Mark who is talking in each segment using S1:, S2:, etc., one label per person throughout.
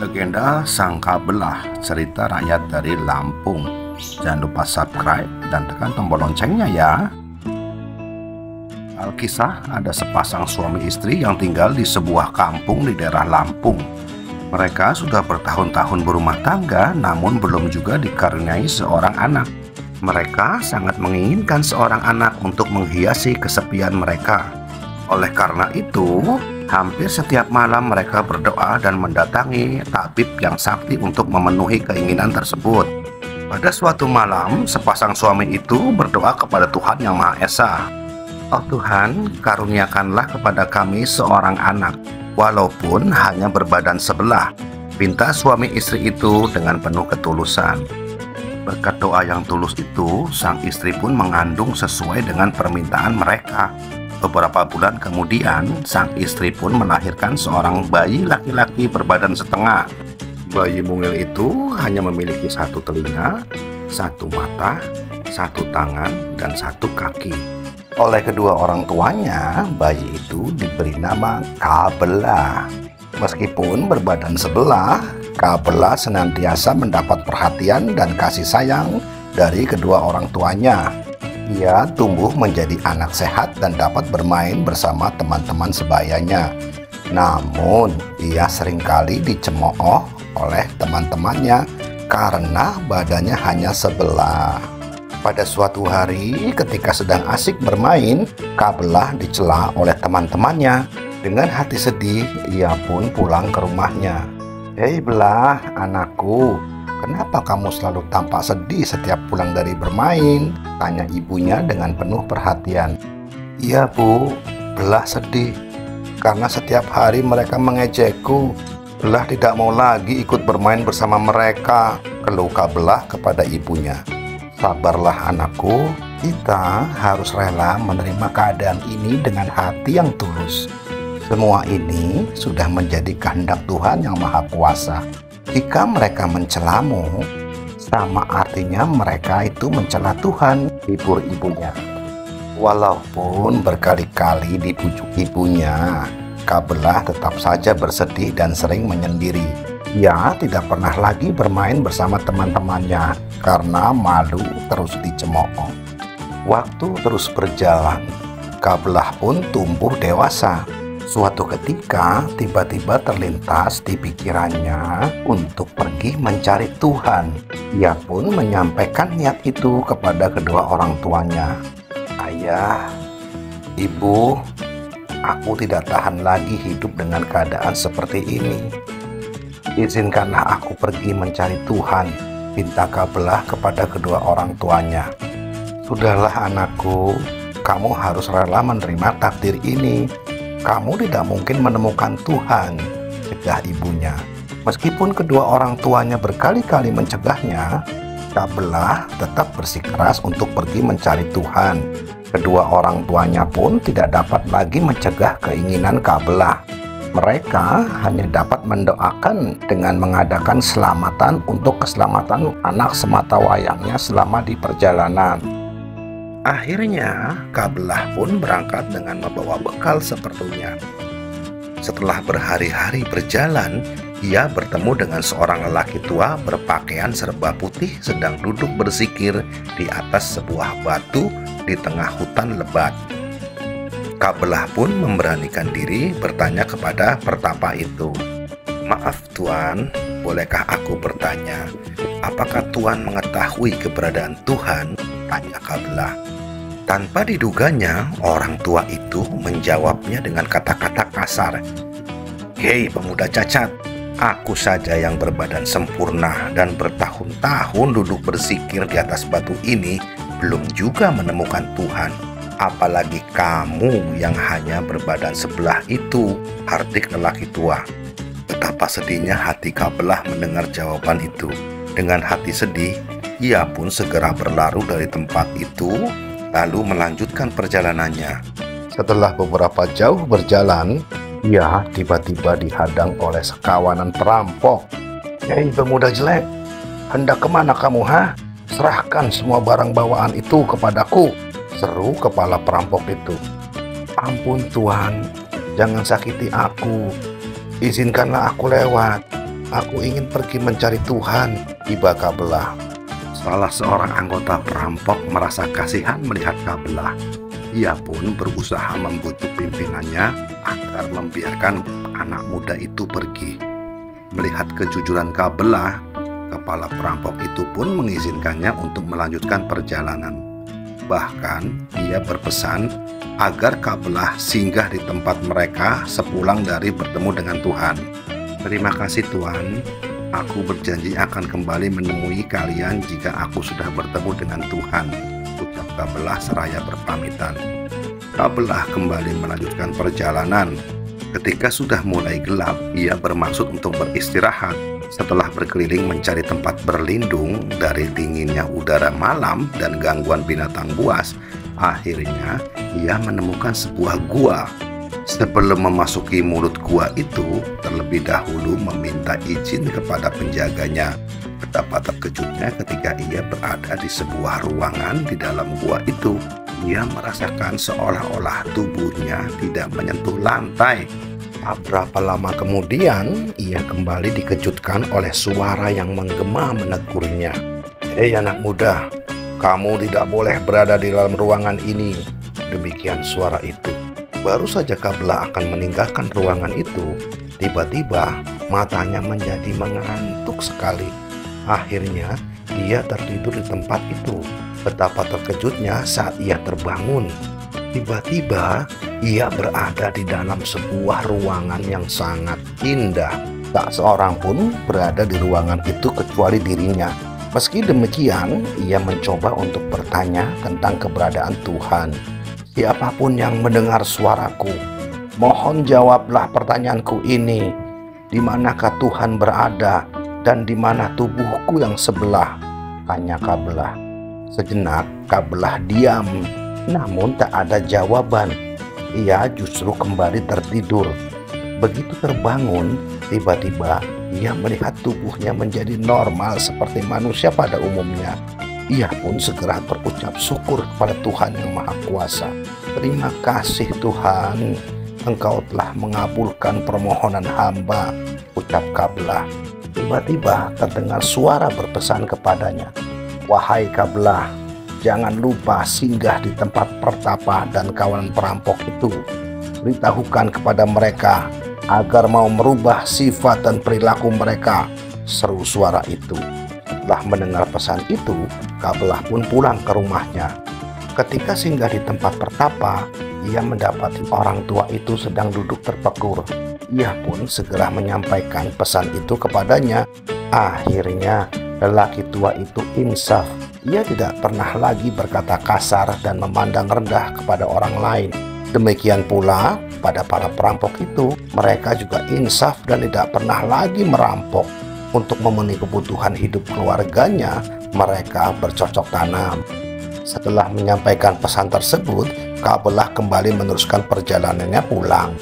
S1: Legenda Sang Kabelah, cerita rakyat dari Lampung. Jangan lupa subscribe dan tekan tombol loncengnya ya. Alkisah, ada sepasang suami istri yang tinggal di sebuah kampung di daerah Lampung. Mereka sudah bertahun-tahun berumah tangga, namun belum juga dikaruniai seorang anak. Mereka sangat menginginkan seorang anak untuk menghiasi kesepian mereka. Oleh karena itu, hampir setiap malam mereka berdoa dan mendatangi tabib yang sakti untuk memenuhi keinginan tersebut. Pada suatu malam, sepasang suami itu berdoa kepada Tuhan Yang Maha Esa. "Oh Tuhan, karuniakanlah kepada kami seorang anak, walaupun hanya berbadan sebelah," pinta suami istri itu dengan penuh ketulusan. Berkat doa yang tulus itu, sang istri pun mengandung sesuai dengan permintaan mereka. Beberapa bulan kemudian, sang istri pun melahirkan seorang bayi laki-laki berbadan setengah. Bayi mungil itu hanya memiliki satu telinga, satu mata, satu tangan, dan satu kaki. Oleh kedua orang tuanya, bayi itu diberi nama Kabelah. Meskipun berbadan sebelah, Kabelah senantiasa mendapat perhatian dan kasih sayang dari kedua orang tuanya. Ia tumbuh menjadi anak sehat dan dapat bermain bersama teman-teman sebayanya. Namun, ia seringkali dicemooh oleh teman-temannya karena badannya hanya sebelah. Pada suatu hari, ketika sedang asik bermain, Kabelah dicela oleh teman-temannya. Dengan hati sedih, ia pun pulang ke rumahnya. "Hei Belah, anakku, kenapa kamu selalu tampak sedih setiap pulang dari bermain?" tanya ibunya dengan penuh perhatian. "Iya Bu, Belah sedih karena setiap hari mereka mengejekku. Belah tidak mau lagi ikut bermain bersama mereka," keluh Kabelah kepada ibunya. "Sabarlah anakku, kita harus rela menerima keadaan ini dengan hati yang tulus. Semua ini sudah menjadi kehendak Tuhan Yang Maha Kuasa. Jika mereka mencelamu, sama artinya mereka itu mencela Tuhan," hibur ibunya. Walaupun berkali-kali dibujuk ibunya, Kabelah tetap saja bersedih dan sering menyendiri. Ia tidak pernah lagi bermain bersama teman-temannya karena malu terus dicemooh. Waktu terus berjalan, Kabelah pun tumbuh dewasa. Suatu ketika, tiba-tiba terlintas di pikirannya untuk pergi mencari Tuhan. Ia pun menyampaikan niat itu kepada kedua orang tuanya. "Ayah, Ibu, aku tidak tahan lagi hidup dengan keadaan seperti ini. Izinkanlah aku pergi mencari Tuhan," pinta Kabelah kepada kedua orang tuanya. "Sudahlah anakku, kamu harus rela menerima takdir ini. Kamu tidak mungkin menemukan Tuhan," cegah ibunya. Meskipun kedua orang tuanya berkali-kali mencegahnya, Kabelah tetap bersikeras untuk pergi mencari Tuhan. Kedua orang tuanya pun tidak dapat lagi mencegah keinginan Kabelah. Mereka hanya dapat mendoakan dengan mengadakan selamatan untuk keselamatan anak sematawayangnya selama di perjalanan. Akhirnya, Kabelah pun berangkat dengan membawa bekal seperlunya. Setelah berhari-hari berjalan, ia bertemu dengan seorang lelaki tua berpakaian serba putih sedang duduk berzikir di atas sebuah batu di tengah hutan lebat. Kabelah pun memberanikan diri bertanya kepada pertapa itu. "Maaf Tuan, bolehkah aku bertanya, apakah Tuan mengetahui keberadaan Tuhan?" tanya Kabelah. Tanpa diduganya, orang tua itu menjawabnya dengan kata-kata kasar. "Hei pemuda cacat, aku saja yang berbadan sempurna dan bertahun-tahun duduk berzikir di atas batu ini belum juga menemukan Tuhan. Apalagi kamu yang hanya berbadan sebelah itu," hardik lelaki tua. Betapa sedihnya hati Kabelah mendengar jawaban itu. Dengan hati sedih, ia pun segera berlalu dari tempat itu, lalu melanjutkan perjalanannya. Setelah beberapa jauh berjalan, ia tiba-tiba dihadang oleh sekawanan perampok. "Hei pemuda jelek, hendak kemana kamu, ha? Serahkan semua barang bawaan itu kepadaku," seru kepala perampok itu. "Ampun Tuan, jangan sakiti aku. Izinkanlah aku lewat. Aku ingin pergi mencari Tuhan, tiba Kabelah. Salah seorang anggota perampok merasa kasihan melihat Kabelah. Ia pun berusaha membujuk pimpinannya agar membiarkan anak muda itu pergi. Melihat kejujuran Kabelah, kepala perampok itu pun mengizinkannya untuk melanjutkan perjalanan. Bahkan ia berpesan agar Kabelah singgah di tempat mereka sepulang dari bertemu dengan Tuhan. Terima kasih Tuhan, aku berjanji akan kembali menemui kalian jika aku sudah bertemu dengan Tuhan, ucap Kabelah seraya berpamitan. Kabelah kembali melanjutkan perjalanan. Ketika sudah mulai gelap, ia bermaksud untuk beristirahat. Setelah berkeliling mencari tempat berlindung dari dinginnya udara malam dan gangguan binatang buas, akhirnya ia menemukan sebuah gua. Sebelum memasuki mulut gua itu, terlebih dahulu meminta izin kepada penjaganya. Betapa terkejutnya ketika ia berada di sebuah ruangan di dalam gua itu. Ia merasakan seolah-olah tubuhnya tidak menyentuh lantai. Tak berapa lama kemudian, ia kembali dikejutkan oleh suara yang menggema menegurnya. "Hei anak muda, kamu tidak boleh berada di dalam ruangan ini." Demikian suara itu. Baru saja Kabelah akan meninggalkan ruangan itu, tiba-tiba matanya menjadi mengantuk sekali. Akhirnya ia tertidur di tempat itu. Betapa terkejutnya saat ia terbangun. Tiba-tiba ia berada di dalam sebuah ruangan yang sangat indah. Tak seorang pun berada di ruangan itu kecuali dirinya. Meski demikian, ia mencoba untuk bertanya tentang keberadaan Tuhan. "Siapapun yang mendengar suaraku, mohon jawablah pertanyaanku ini. Di manakah Tuhan berada dan di mana tubuhku yang sebelah?" tanya Kabelah. Sejenak Kabelah diam, namun tak ada jawaban. Ia justru kembali tertidur. Begitu terbangun, tiba-tiba ia melihat tubuhnya menjadi normal seperti manusia pada umumnya. Ia pun segera berucap syukur kepada Tuhan yang Maha Kuasa. "Terima kasih Tuhan, Engkau telah mengabulkan permohonan hamba," ucap Kabelah. Tiba-tiba terdengar suara berpesan kepadanya, "Wahai Kabelah, jangan lupa singgah di tempat pertapa dan kawanan perampok itu. Beritahukan kepada mereka agar mau merubah sifat dan perilaku mereka," seru suara itu. Setelah mendengar pesan itu, Kabelah pun pulang ke rumahnya. Ketika singgah di tempat pertapa, ia mendapati orang tua itu sedang duduk terpekur. Ia pun segera menyampaikan pesan itu kepadanya. Akhirnya lelaki tua itu insaf. Ia tidak pernah lagi berkata kasar dan memandang rendah kepada orang lain. Demikian pula pada para perampok itu, mereka juga insaf dan tidak pernah lagi merampok. Untuk memenuhi kebutuhan hidup keluarganya, mereka bercocok tanam. Setelah menyampaikan pesan tersebut, Kabelah kembali meneruskan perjalanannya pulang.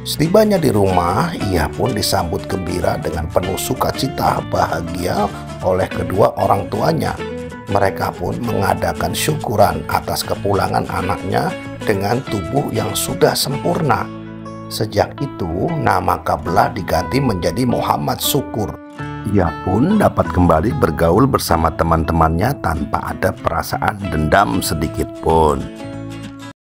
S1: Setibanya di rumah, ia pun disambut gembira dengan penuh sukacita bahagia oleh kedua orang tuanya. Mereka pun mengadakan syukuran atas kepulangan anaknya dengan tubuh yang sudah sempurna. Sejak itu, nama Kabelah diganti menjadi Muhammad Syukur. Ia pun dapat kembali bergaul bersama teman-temannya tanpa ada perasaan dendam sedikit pun.